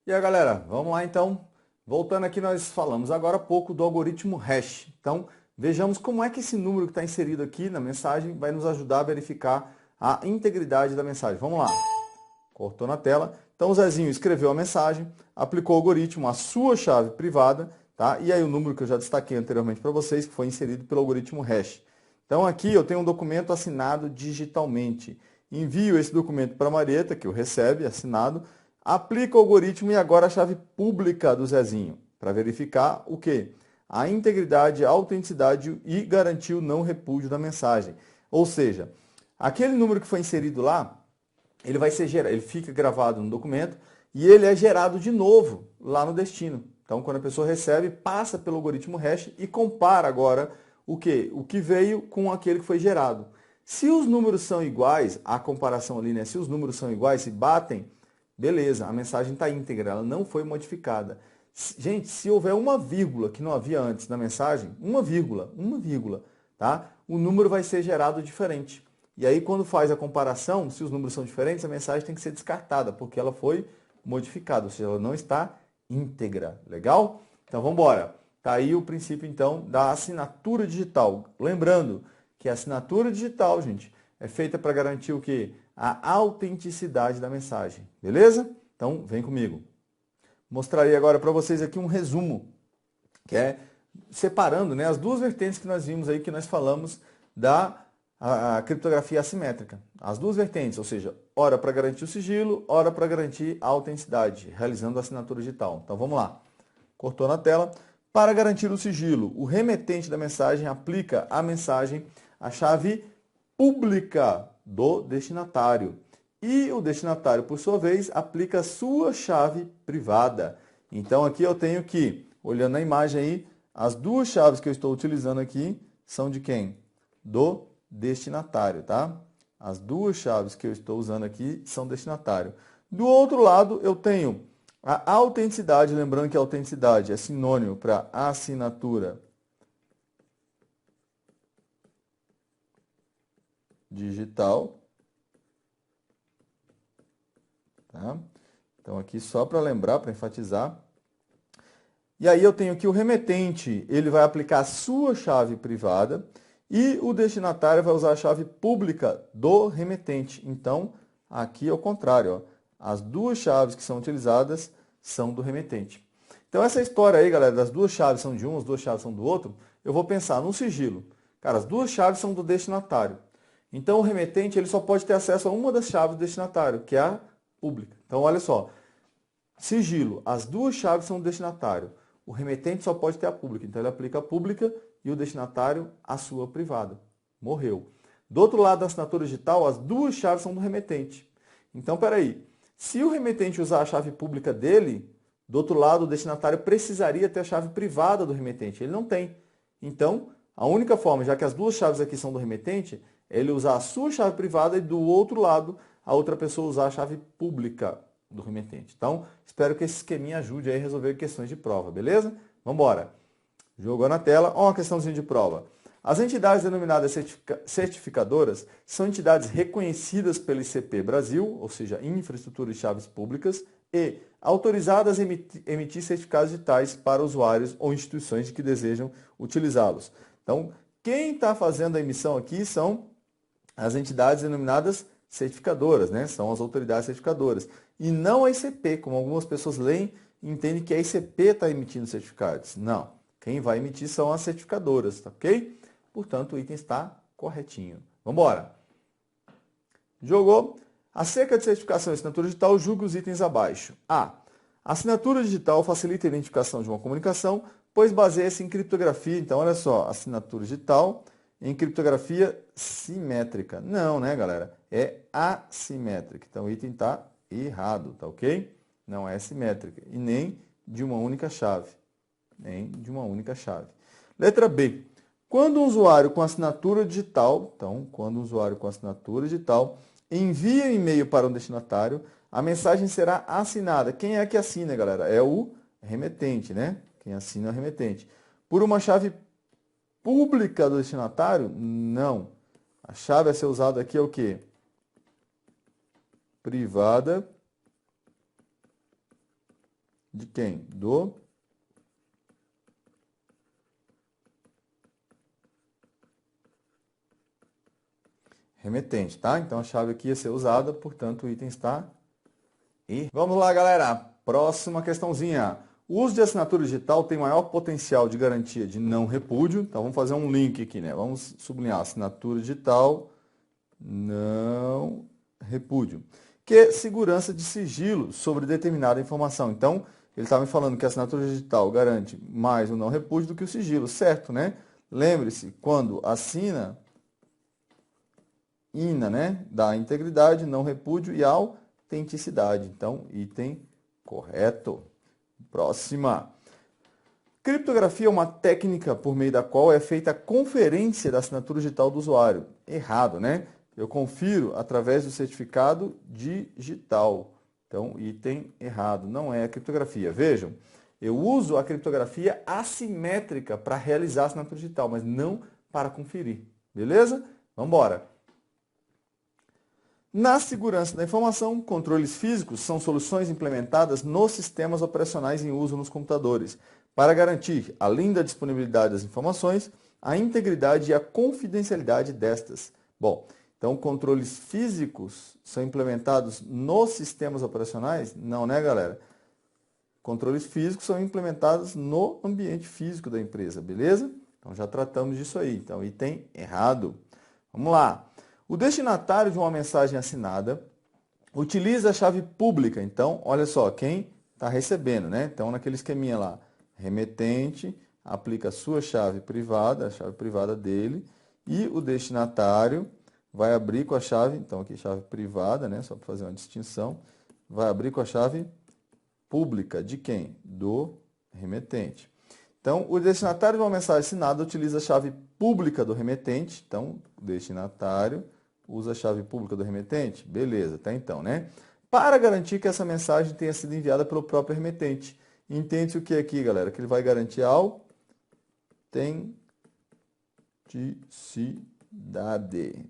E aí, galera, vamos lá então. Voltando aqui, nós falamos agora há pouco do algoritmo hash. Então, vejamos como é que esse número que está inserido aqui na mensagem vai nos ajudar a verificar a integridade da mensagem. Vamos lá. Cortou na tela. Então, o Zezinho escreveu a mensagem, aplicou o algoritmo, a sua chave privada, tá? E aí o número que eu já destaquei anteriormente para vocês, que foi inserido pelo algoritmo hash. Então, aqui eu tenho um documento assinado digitalmente. Envio esse documento para a Marieta, que o recebe, assinado, aplica o algoritmo e agora a chave pública do Zezinho, para verificar o quê? A integridade, a autenticidade e garantir o não repúdio da mensagem. Ou seja, aquele número que foi inserido lá, ele vai ser gerado, ele fica gravado no documento e ele é gerado de novo lá no destino. Então, quando a pessoa recebe, passa pelo algoritmo hash e compara agora o quê? O que veio com aquele que foi gerado. Se os números são iguais, a comparação ali, né? Se os números são iguais, se batem, beleza, a mensagem está íntegra, ela não foi modificada. Gente, se houver uma vírgula que não havia antes na mensagem, uma vírgula, tá? O número vai ser gerado diferente. E aí, quando faz a comparação, se os números são diferentes, a mensagem tem que ser descartada, porque ela foi modificada, ou seja, ela não está íntegra. Legal? Então, vamos embora. Está aí o princípio, então, da assinatura digital. Lembrando que a assinatura digital, gente, é feita para garantir o quê? A autenticidade da mensagem. Beleza? Então, vem comigo. Mostrarei agora para vocês aqui um resumo, que é separando, né, as duas vertentes que nós vimos aí, que nós falamos da a criptografia assimétrica. As duas vertentes, ou seja, ora para garantir o sigilo, ora para garantir a autenticidade, realizando a assinatura digital. Então vamos lá. Cortou na tela. Para garantir o sigilo, o remetente da mensagem aplica à mensagem a chave pública do destinatário. E o destinatário, por sua vez, aplica a sua chave privada. Então aqui eu tenho que, olhando na imagem aí, as duas chaves que eu estou utilizando aqui são de quem? Do destinatário, tá? As duas chaves que eu estou usando aqui são destinatário. Do outro lado, eu tenho a autenticidade, lembrando que a autenticidade é sinônimo para assinatura digital. Tá? Então, aqui só para lembrar, para enfatizar. E aí eu tenho que o remetente, ele vai aplicar a sua chave privada e o destinatário vai usar a chave pública do remetente. Então, aqui é o contrário. Ó. As duas chaves que são utilizadas são do remetente. Então, essa história aí, galera, das duas chaves são de um, as duas chaves são do outro, eu vou pensar no sigilo. Cara, as duas chaves são do destinatário. Então, o remetente ele só pode ter acesso a uma das chaves do destinatário, que é a pública. Então, olha só. Sigilo, as duas chaves são do destinatário. O remetente só pode ter a pública. Então, ele aplica a pública e o destinatário a sua privada. Morreu. Do outro lado da assinatura digital, as duas chaves são do remetente. Então, peraí. Se o remetente usar a chave pública dele, do outro lado, o destinatário precisaria ter a chave privada do remetente. Ele não tem. Então, a única forma, já que as duas chaves aqui são do remetente, é ele usar a sua chave privada e do outro lado, a outra pessoa usar a chave pública do remetente. Então, espero que esse esqueminha ajude aí a resolver questões de prova, beleza? Vamos embora. Jogou na tela, ó uma questãozinha de prova. As entidades denominadas certificadoras são entidades reconhecidas pelo ICP Brasil, ou seja, Infraestrutura de Chaves Públicas, e autorizadas a emitir certificados digitais para usuários ou instituições que desejam utilizá-los. Então, quem está fazendo a emissão aqui são as entidades denominadas certificadoras, né? São as autoridades certificadoras. E não a ICP, como algumas pessoas leem e entendem que a ICP está emitindo certificados. Não. Quem vai emitir são as certificadoras, tá ok? Portanto, o item está corretinho. Vamos embora. Jogou. Acerca de certificação e assinatura digital, julgue os itens abaixo. A. A assinatura digital facilita a identificação de uma comunicação, pois baseia-se em criptografia. Então, olha só, assinatura digital em criptografia simétrica. Não, né, galera? É assimétrica. Então, o item está errado, tá ok? Não é simétrica e nem de uma única chave. Nem de uma única chave. Letra B. Quando um usuário com assinatura digital, então, quando um usuário com assinatura digital envia um e-mail para um destinatário, a mensagem será assinada. Quem é que assina, galera? É o remetente, né? Quem assina é o remetente. Por uma chave pública do destinatário? Não. A chave a ser usada aqui é o quê? Privada de quem? Do remetente, tá? Então a chave aqui ia ser usada, portanto o item está e vamos lá, galera. Próxima questãozinha. O uso de assinatura digital tem maior potencial de garantia de não repúdio. Então vamos fazer um link aqui, né? Vamos sublinhar assinatura digital não repúdio. Que segurança de sigilo sobre determinada informação. Então, ele estava me falando que a assinatura digital garante mais o não repúdio do que o sigilo, certo, né? Lembre-se, quando assina, INA, né? Dá integridade, não repúdio e autenticidade. Então, item correto. Próxima. Criptografia é uma técnica por meio da qual é feita a conferência da assinatura digital do usuário. Errado, né? Eu confiro através do certificado digital. Então, item errado, não é a criptografia. Vejam, eu uso a criptografia assimétrica para realizar a assinatura digital, mas não para conferir. Beleza? Vamos embora. Na segurança da informação, controles físicos são soluções implementadas nos sistemas operacionais em uso nos computadores, para garantir, além da disponibilidade das informações, a integridade e a confidencialidade destas. Bom, então controles físicos são implementados nos sistemas operacionais? Não, né, galera? Controles físicos são implementados no ambiente físico da empresa, beleza? Então já tratamos disso aí. Então, item errado. Vamos lá. O destinatário de uma mensagem assinada utiliza a chave pública. Então, olha só, quem está recebendo, né? Então, naquele esqueminha lá, remetente aplica a sua chave privada, a chave privada dele, e o destinatário vai abrir com a chave, então aqui chave privada, né? Só para fazer uma distinção, vai abrir com a chave pública. De quem? Do remetente. Então, o destinatário de uma mensagem assinada utiliza a chave pública do remetente. Então, o destinatário usa a chave pública do remetente? Beleza, tá então, né? Para garantir que essa mensagem tenha sido enviada pelo próprio remetente. Entende-se o que aqui, galera? Que ele vai garantir autenticidade.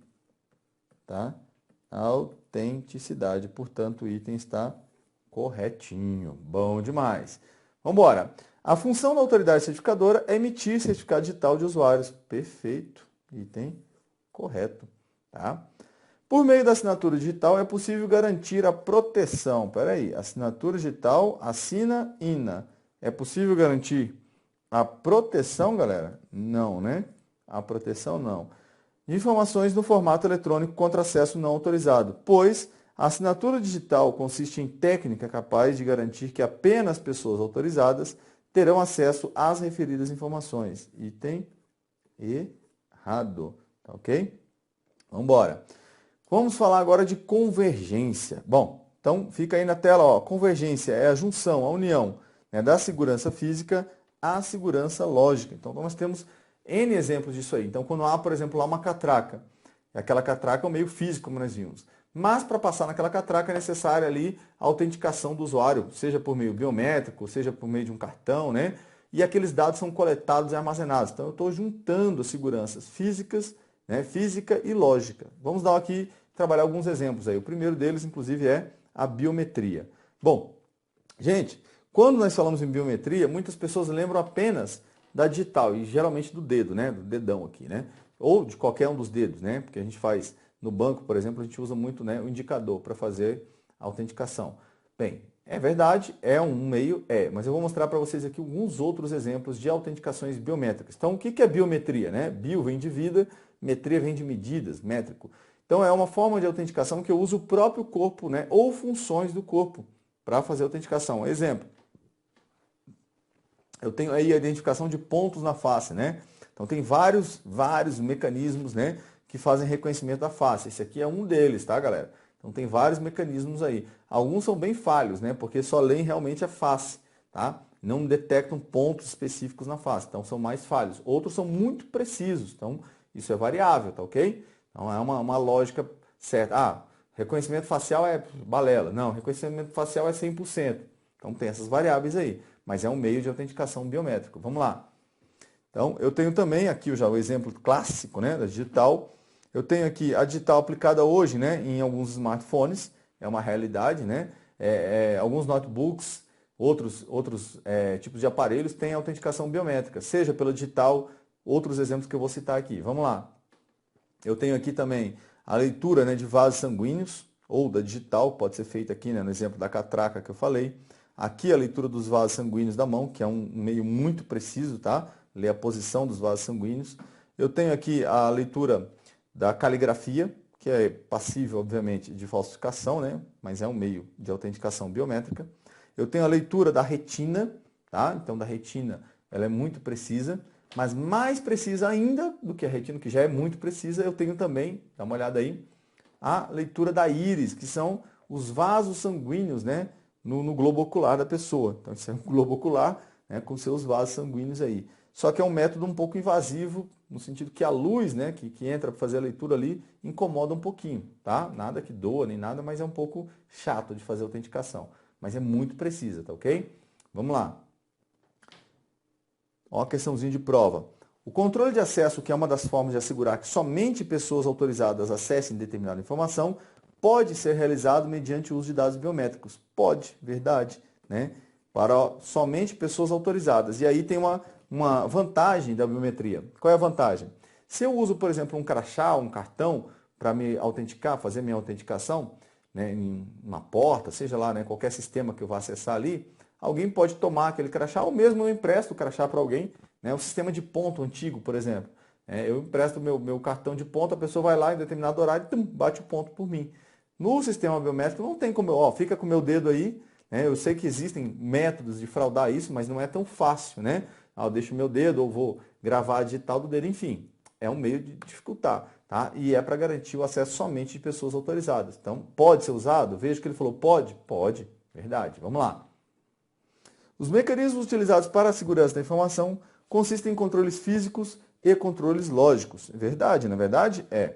Tá? Autenticidade. Portanto, o item está corretinho. Bom demais. Vamos embora. A função da autoridade certificadora é emitir certificado digital de usuários. Perfeito. Item correto. Tá? Por meio da assinatura digital é possível garantir a proteção. Espera aí, assinatura digital, assina INA. É possível garantir a proteção, galera? Não, né? A proteção não. Informações no formato eletrônico contra acesso não autorizado, pois a assinatura digital consiste em técnica capaz de garantir que apenas pessoas autorizadas terão acesso às referidas informações. Item errado, tá ok? Vamos embora. Vamos falar agora de convergência. Bom, então fica aí na tela, ó, convergência é a junção, a união, né, da segurança física à segurança lógica. Então nós temos N exemplos disso aí. Então quando há, por exemplo, lá uma catraca, aquela catraca é o meio físico, como nós vimos. Mas para passar naquela catraca é necessária ali a autenticação do usuário, seja por meio biométrico, seja por meio de um cartão, né? E aqueles dados são coletados e armazenados. Então eu estou juntando as seguranças físicas, né, física e lógica. Vamos dar aqui, trabalhar alguns exemplos aí. O primeiro deles, inclusive, é a biometria. Bom, gente, quando nós falamos em biometria, muitas pessoas lembram apenas da digital, e geralmente do dedo, né, do dedão aqui, né? Ou de qualquer um dos dedos, né? Porque a gente faz no banco, por exemplo, a gente usa muito, né, o indicador para fazer a autenticação. Bem, é verdade, é um meio, mas eu vou mostrar para vocês aqui alguns outros exemplos de autenticações biométricas. Então, o que é biometria, né? Bio vem de vida, metria vem de medidas, métrico. Então, é uma forma de autenticação que eu uso o próprio corpo, né, ou funções do corpo para fazer a autenticação. Exemplo, eu tenho aí a identificação de pontos na face, né? Então, tem vários mecanismos, né, que fazem reconhecimento da face. Esse aqui é um deles, tá, galera? Então, tem vários mecanismos aí. Alguns são bem falhos, né, porque só leem realmente a face, tá? Não detectam pontos específicos na face, então são mais falhos. Outros são muito precisos, então isso é variável, tá ok? Então, é uma lógica certa. Ah, reconhecimento facial é balela. Não, reconhecimento facial é 100%. Então, tem essas variáveis aí, mas é um meio de autenticação biométrico. Vamos lá. Então, eu tenho também aqui já o exemplo clássico, né, da digital. Eu tenho aqui a digital aplicada hoje, né, em alguns smartphones, é uma realidade, né? Alguns notebooks, outros tipos de aparelhos têm autenticação biométrica, seja pela digital, outros exemplos que eu vou citar aqui. Vamos lá. Eu tenho aqui também a leitura, né, de vasos sanguíneos, ou da digital, pode ser feita aqui, né, no exemplo da catraca que eu falei. Aqui a leitura dos vasos sanguíneos da mão, que é um meio muito preciso, tá? Ler a posição dos vasos sanguíneos. Eu tenho aqui a leitura da caligrafia, que é passível, obviamente, de falsificação, né? Mas é um meio de autenticação biométrica. Eu tenho a leitura da retina, tá? Então, da retina, ela é muito precisa, mas mais precisa ainda do que a retina, que já é muito precisa, eu tenho também, dá uma olhada aí, a leitura da íris, que são os vasos sanguíneos, né? No globo ocular da pessoa. Então, isso é um globo ocular, né, com seus vasos sanguíneos aí. Só que é um método um pouco invasivo, no sentido que a luz, né, que entra para fazer a leitura ali, incomoda um pouquinho, tá? Nada que doa nem nada, mas é um pouco chato de fazer a autenticação. Mas é muito precisa, tá ok? Vamos lá. Ó, a questãozinha de prova. O controle de acesso, que é uma das formas de assegurar que somente pessoas autorizadas acessem determinada informação, pode ser realizado mediante o uso de dados biométricos. Pode, verdade, né? Para somente pessoas autorizadas. E aí tem uma vantagem da biometria. Qual é a vantagem? Se eu uso, por exemplo, um crachá, um cartão, para me autenticar, fazer minha autenticação, né, em uma porta, seja lá, né, qualquer sistema que eu vá acessar ali, alguém pode tomar aquele crachá, ou mesmo eu empresto o crachá para alguém, né, o sistema de ponto antigo, por exemplo. Eu empresto meu cartão de ponto, a pessoa vai lá em determinado horário e bate o ponto por mim. No sistema biométrico não tem como, ó, fica com o meu dedo aí, né? Eu sei que existem métodos de fraudar isso, mas não é tão fácil, né? Eu deixo o meu dedo ou vou gravar a digital do dedo, enfim. É um meio de dificultar, tá? E é para garantir o acesso somente de pessoas autorizadas. Então, pode ser usado? Veja que ele falou pode? Pode, verdade. Vamos lá. Os mecanismos utilizados para a segurança da informação consistem em controles físicos e controles lógicos. É verdade, na verdade? É.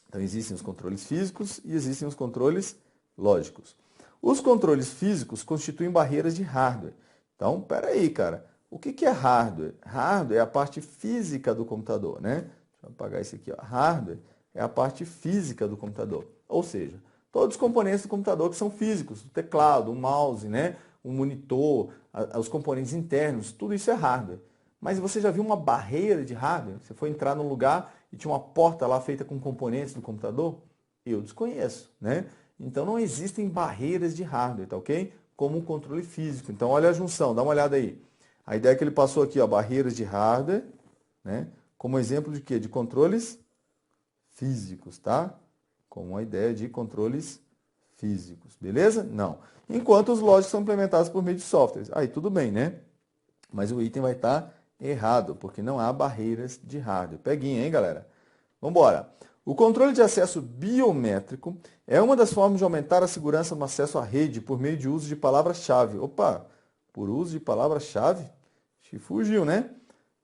Então, existem os controles físicos e existem os controles lógicos. Os controles físicos constituem barreiras de hardware. Então, peraí, cara. O que é hardware? Hardware é a parte física do computador, né? Deixa eu apagar isso aqui, ó. Hardware é a parte física do computador. Ou seja, todos os componentes do computador que são físicos, o teclado, o mouse, né? O monitor, os componentes internos, tudo isso é hardware. Mas você já viu uma barreira de hardware? Você foi entrar num lugar e tinha uma porta lá feita com componentes do computador? Eu desconheço, né? Então não existem barreiras de hardware, tá ok? Como o controle físico. Então olha a junção, dá uma olhada aí. A ideia que ele passou aqui, ó, barreiras de hardware, né? Como exemplo de quê? De controles físicos, tá? Como a ideia de controles físicos, beleza? Não. Enquanto os lógicos são implementados por meio de softwares. Aí tudo bem, né? Mas o item vai estar errado, porque não há barreiras de hardware. Peguinha, hein, galera? Vamos embora. O controle de acesso biométrico é uma das formas de aumentar a segurança no acesso à rede por meio de uso de palavra-chave. Opa, por uso de palavra-chave? Fugiu, né?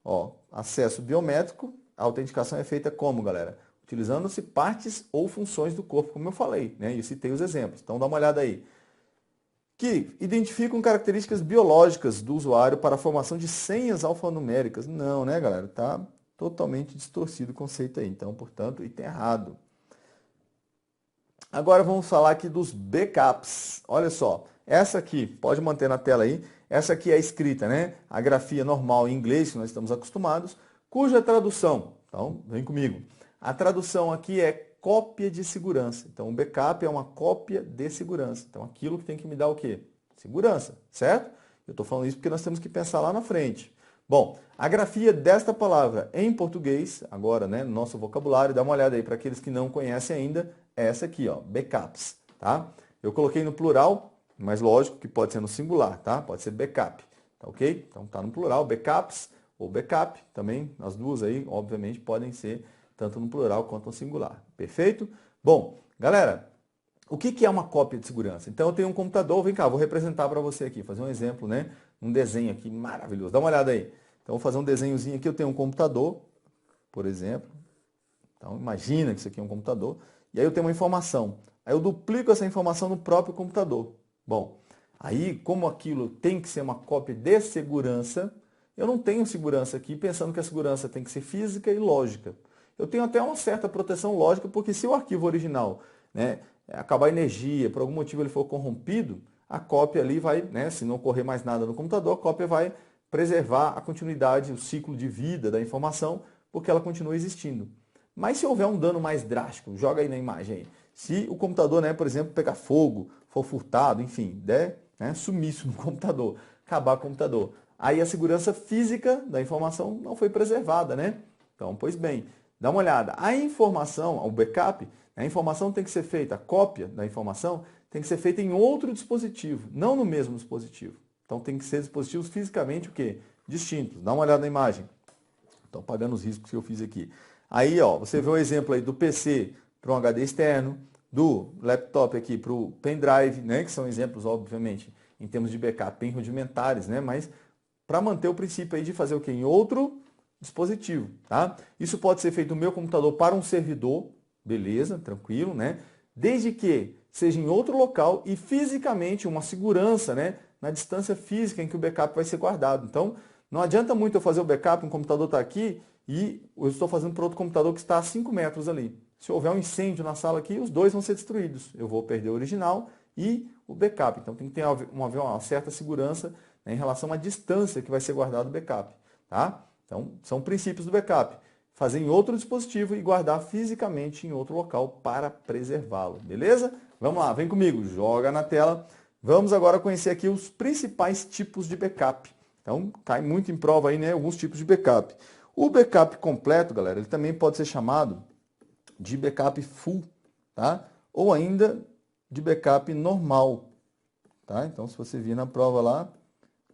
Ó, acesso biométrico, a autenticação é feita como, galera? Utilizando-se partes ou funções do corpo, como eu falei, né? E eu citei os exemplos. Então dá uma olhada aí. Que identificam características biológicas do usuário para a formação de senhas alfanuméricas. Não, né, galera? Tá totalmente distorcido o conceito aí. Então, portanto, item errado. Agora vamos falar aqui dos backups. Olha só, essa aqui, pode manter na tela aí, essa aqui é a escrita, né? A grafia normal em inglês, que nós estamos acostumados, cuja tradução, então, vem comigo. A tradução aqui é cópia de segurança. Então, o backup é uma cópia de segurança. Então, aquilo que tem que me dar o quê? Segurança, certo? Eu estou falando isso porque nós temos que pensar lá na frente. Bom, a grafia desta palavra em português, agora, né, no nosso vocabulário, dá uma olhada aí para aqueles que não conhecem ainda, é essa aqui, ó, backups, tá? Eu coloquei no plural, mas lógico que pode ser no singular, tá? Pode ser backup, tá ok? Então tá no plural, backups ou backup, também as duas aí, obviamente, podem ser tanto no plural quanto no singular, perfeito? Bom, galera, o que é uma cópia de segurança? Então eu tenho um computador, vem cá, vou representar para você aqui, fazer um exemplo, né? Um desenho aqui maravilhoso, dá uma olhada aí. Então vou fazer um desenhozinho aqui, eu tenho um computador, por exemplo. Então imagina que isso aqui é um computador. E aí eu tenho uma informação. Aí eu duplico essa informação no próprio computador. Bom, aí como aquilo tem que ser uma cópia de segurança, eu não tenho segurança aqui pensando que a segurança tem que ser física e lógica. Eu tenho até uma certa proteção lógica, porque se o arquivo original, né, acabar a energia, por algum motivo ele for corrompido, a cópia ali vai, né, se não ocorrer mais nada no computador, a cópia vai preservar a continuidade, o ciclo de vida da informação, porque ela continua existindo. Mas se houver um dano mais drástico, joga aí na imagem aí. Se o computador, né, por exemplo, pegar fogo, for furtado, enfim, der, né, sumiço no computador, acabar o computador, aí a segurança física da informação não foi preservada, né? Então, pois bem, dá uma olhada. A informação, o backup, a informação tem que ser feita, a cópia da informação tem que ser feita em outro dispositivo, não no mesmo dispositivo. Então tem que ser dispositivos fisicamente o quê? Distintos. Dá uma olhada na imagem. Estou apagando os riscos que eu fiz aqui. Aí, ó, você vê o exemplo aí do PC para um HD externo, do laptop aqui para o pendrive, né, que são exemplos, obviamente, em termos de backup bem rudimentares, né, mas para manter o princípio aí de fazer o quê? Em outro dispositivo, tá? Isso pode ser feito no meu computador para um servidor, beleza, tranquilo, né? Desde que seja em outro local e fisicamente uma segurança, né, na distância física em que o backup vai ser guardado. Então, não adianta muito eu fazer o backup, um computador está aqui e eu estou fazendo para outro computador que está a 5 metros ali. Se houver um incêndio na sala aqui, os dois vão ser destruídos. Eu vou perder o original e o backup. Então, tem que ter uma certa segurança, né, em relação à distância que vai ser guardado o backup, tá? Então, são princípios do backup. Fazer em outro dispositivo e guardar fisicamente em outro local para preservá-lo, beleza? Vamos lá, vem comigo, joga na tela. Vamos agora conhecer aqui os principais tipos de backup. Então, cai muito em prova aí, né, alguns tipos de backup. O backup completo, galera, ele também pode ser chamado de backup full, tá? Ou ainda de backup normal, tá? Então, se você vir na prova lá,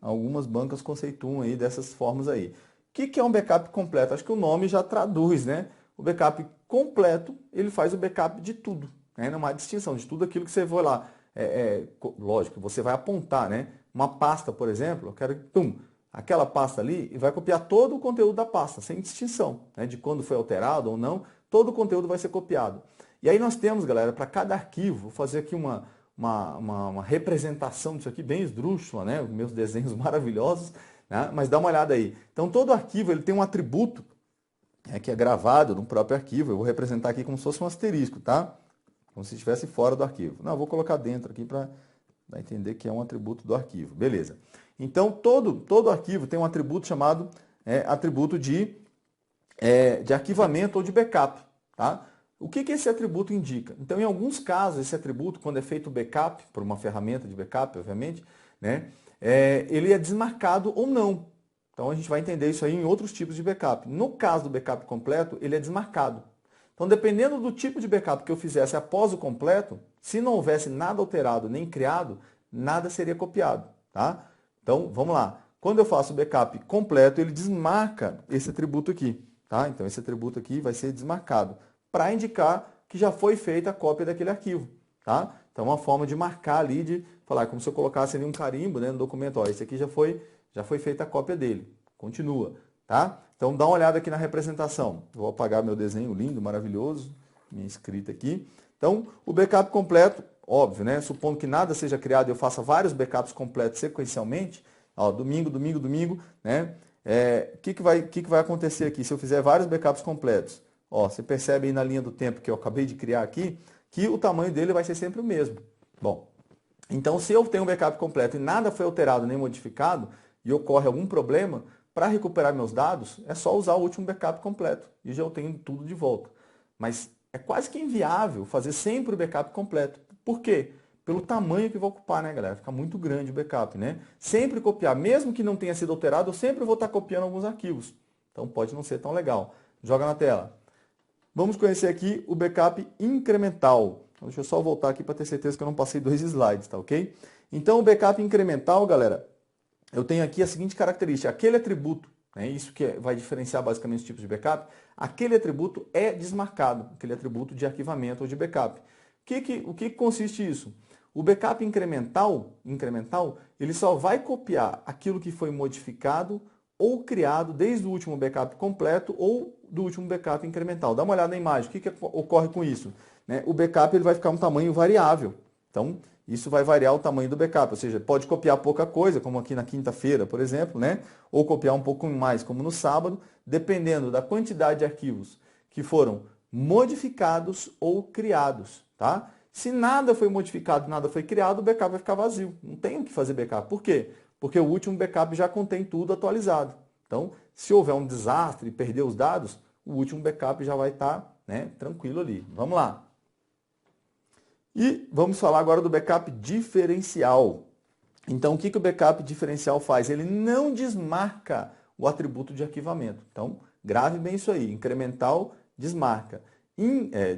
algumas bancas conceituam aí dessas formas aí. O que é um backup completo? Acho que o nome já traduz, né? O backup completo, ele faz o backup de tudo, né? Não há distinção de tudo aquilo que você for lá. Lógico, você vai apontar, né? Uma pasta, por exemplo, eu quero que, aquela pasta ali, e vai copiar todo o conteúdo da pasta, sem distinção, né? De quando foi alterado ou não, todo o conteúdo vai ser copiado. E aí nós temos, galera, para cada arquivo, vou fazer aqui uma representação disso aqui, bem esdrúxula, né? Meus desenhos maravilhosos, né? Mas dá uma olhada aí. Então, todo arquivo ele tem um atributo, né, que é gravado no próprio arquivo. Eu vou representar aqui como se fosse um asterisco, tá? Como se estivesse fora do arquivo. Não, eu vou colocar dentro aqui para entender que é um atributo do arquivo. Beleza. Então, todo arquivo tem um atributo chamado atributo de arquivamento ou de backup, tá? O que esse atributo indica? Então, em alguns casos, esse atributo, quando é feito o backup, por uma ferramenta de backup, obviamente, né, ele é desmarcado ou não. Então, a gente vai entender isso aí em outros tipos de backup. No caso do backup completo, ele é desmarcado. Então, dependendo do tipo de backup que eu fizesse após o completo, se não houvesse nada alterado nem criado, nada seria copiado, tá? Então, vamos lá. Quando eu faço o backup completo, ele desmarca esse atributo aqui, tá? Então, esse atributo aqui vai ser desmarcado para indicar que já foi feita a cópia daquele arquivo, tá? Então, uma forma de marcar ali, de falar, como se eu colocasse ali um carimbo, né, no documento, ó, esse aqui já foi feita a cópia dele. Continua, tá? Então, dá uma olhada aqui na representação. Vou apagar meu desenho lindo, maravilhoso, minha escrita aqui. Então, o backup completo, óbvio, né? Supondo que nada seja criado e eu faça vários backups completos sequencialmente, ó, domingo, né? Que vai acontecer aqui se eu fizer vários backups completos? Ó, você percebe aí na linha do tempo que eu acabei de criar aqui, que o tamanho dele vai ser sempre o mesmo. Bom, então se eu tenho um backup completo e nada foi alterado nem modificado, e ocorre algum problema, para recuperar meus dados, é só usar o último backup completo, e já eu tenho tudo de volta. Mas é quase que inviável fazer sempre o backup completo. Por quê? Pelo tamanho que vai ocupar, né, galera? Fica muito grande o backup, né? Sempre copiar, mesmo que não tenha sido alterado, eu sempre vou estar copiando alguns arquivos. Então pode não ser tão legal. Joga na tela. Vamos conhecer aqui o backup incremental. Deixa eu só voltar aqui para ter certeza que eu não passei 2 slides, tá ok? Então, o backup incremental, galera, eu tenho aqui a seguinte característica. Aquele atributo, né, isso que vai diferenciar basicamente os tipos de backup, aquele atributo é desmarcado, aquele atributo de arquivamento ou de backup. O que consiste isso? O backup incremental, ele só vai copiar aquilo que foi modificado ou criado desde o último backup completo ou do último backup incremental. Dá uma olhada na imagem. O que ocorre com isso? Né? O backup ele vai ficar um tamanho variável. Então, isso vai variar o tamanho do backup. Ou seja, pode copiar pouca coisa, como aqui na quinta-feira, por exemplo, né? Ou copiar um pouco mais, como no sábado, dependendo da quantidade de arquivos que foram modificados ou criados. Tá? Se nada foi modificado, nada foi criado, o backup vai ficar vazio. Não tem o que fazer backup. Por quê? Porque o último backup já contém tudo atualizado. Então, se houver um desastre e perder os dados, o último backup já vai estar, né, tranquilo ali. Vamos lá. E vamos falar agora do backup diferencial. Então, o que o backup diferencial faz? Ele não desmarca o atributo de arquivamento. Então, grave bem isso aí. Incremental desmarca.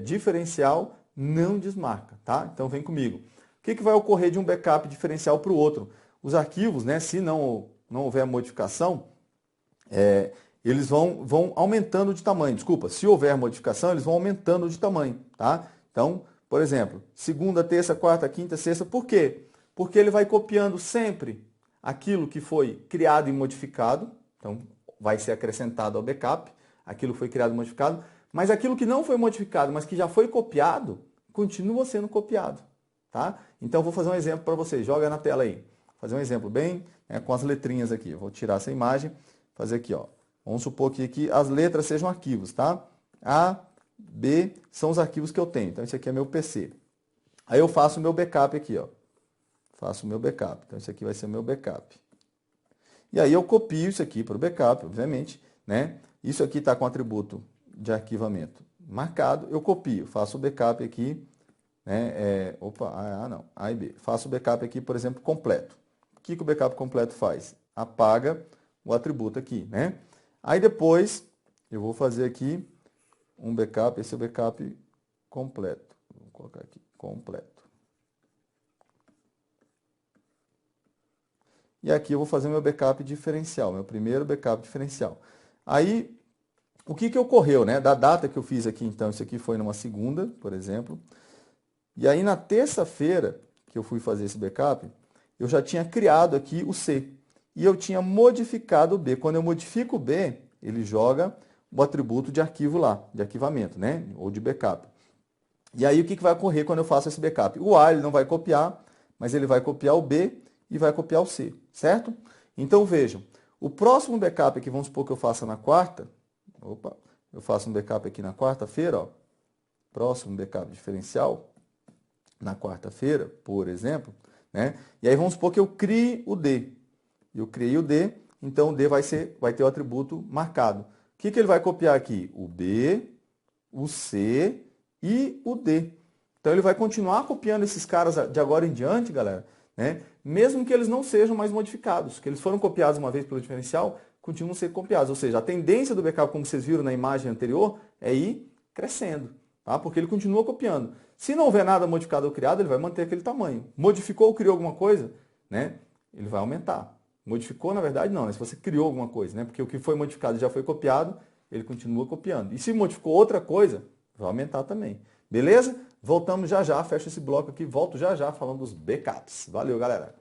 Diferencial não desmarca, tá? Então, vem comigo. O que vai ocorrer de um backup diferencial para o outro? Os arquivos, né, se não houver modificação, eles vão aumentando de tamanho. Desculpa, se houver modificação, eles vão aumentando de tamanho, tá? Então, por exemplo, segunda, terça, quarta, quinta, sexta. Por quê? Porque ele vai copiando sempre aquilo que foi criado e modificado. Então, vai ser acrescentado ao backup. Aquilo foi criado e modificado. Mas aquilo que não foi modificado, mas que já foi copiado, continua sendo copiado, tá? Então, vou fazer um exemplo para vocês. Joga na tela aí. Vou fazer um exemplo bem com as letrinhas aqui. Eu vou tirar essa imagem, fazer aqui, ó. Vamos supor que aqui as letras sejam arquivos, tá? A, B são os arquivos que eu tenho. Então, esse aqui é meu PC. Aí eu faço o meu backup aqui, ó. Faço o meu backup. Então, esse aqui vai ser o meu backup. E aí eu copio isso aqui para o backup, obviamente, né? Isso aqui está com atributo de arquivamento marcado. Eu copio, faço o backup aqui, né? A e B. Faço o backup aqui, por exemplo, completo. O que o backup completo faz? Apaga o atributo aqui, né? Aí depois eu vou fazer aqui um backup, esse é o backup completo. Vou colocar aqui, completo. E aqui eu vou fazer meu backup diferencial, meu primeiro backup diferencial. Aí, o que ocorreu, né? Da data que eu fiz aqui, então, isso aqui foi numa segunda, por exemplo. E aí, na terça-feira que eu fui fazer esse backup, eu já tinha criado aqui o C. E eu tinha modificado o B. Quando eu modifico o B, ele joga o atributo de arquivo lá, de arquivamento, né? Ou de backup. E aí, o que vai ocorrer quando eu faço esse backup? O A ele não vai copiar, mas ele vai copiar o B e vai copiar o C, certo? Então, vejam, o próximo backup aqui, vamos supor que eu faça na quarta. Eu faço um backup aqui na quarta-feira, ó. Próximo backup diferencial, na quarta-feira, por exemplo, né? E aí vamos supor que eu crie o D. Eu criei o D, então o D vai ter o atributo marcado. O que ele vai copiar aqui? O B, o C e o D. Então ele vai continuar copiando esses caras de agora em diante, galera, né? Mesmo que eles não sejam mais modificados, que eles foram copiados uma vez pelo diferencial, continuam a ser copiados. Ou seja, a tendência do backup, como vocês viram na imagem anterior, é ir crescendo, tá? Porque ele continua copiando. Se não houver nada modificado ou criado, ele vai manter aquele tamanho. Modificou ou criou alguma coisa, né? Ele vai aumentar. Modificou, na verdade, não, né? Se você criou alguma coisa, né? Porque o que foi modificado já foi copiado, ele continua copiando. E se modificou outra coisa, vai aumentar também. Beleza? Voltamos já já, fecha esse bloco aqui, volto já já falando dos backups. Valeu, galera!